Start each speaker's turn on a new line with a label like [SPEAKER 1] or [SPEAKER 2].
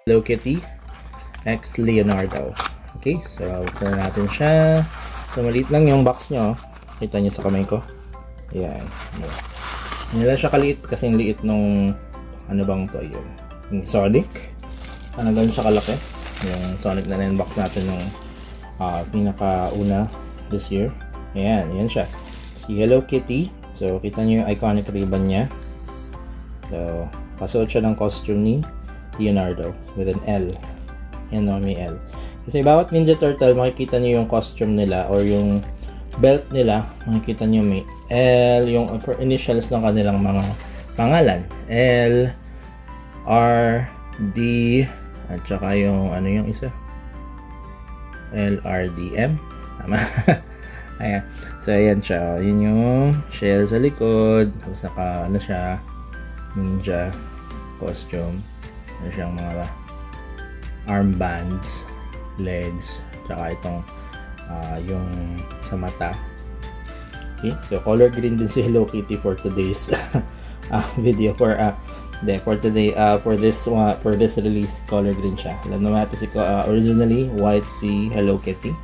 [SPEAKER 1] Hello Kitty X Leonardo. Okay, so buksan na natin siya. So maliit lang yung box nyo. Kita nyo sa kamay ko. Ayan. Hindi lang siya kaliit kasing liit nung ano bang to yun? Yung Sonic. Ganun siya kalaki. Yung Sonic na rin box natin nung pinakauna this year. Ayan, ayan siya. Si Hello Kitty. So kita nyo yung iconic ribbon niya. So kasuot siya ng costume ni Leonardo with an L. Yan no, may L. Kasi bawat Ninja Turtle, makikita niyo yung costume nila or yung belt nila, makikita niyo may L, yung initials ng kanilang mga pangalan. L, R, D, at saka yung ano yung isa? L, R, D, M. Tama. Ayan. So, ayan siya. Yun yung shell sa likod. Tapos naka, ano siya, ninja costume. Ano siyang mga armbands, legs, tsaka itong yung sa mata. Okay, so color green din si Hello Kitty for today's video for today for this release, color green siya. Alam naman natin si originally white si Hello Kitty.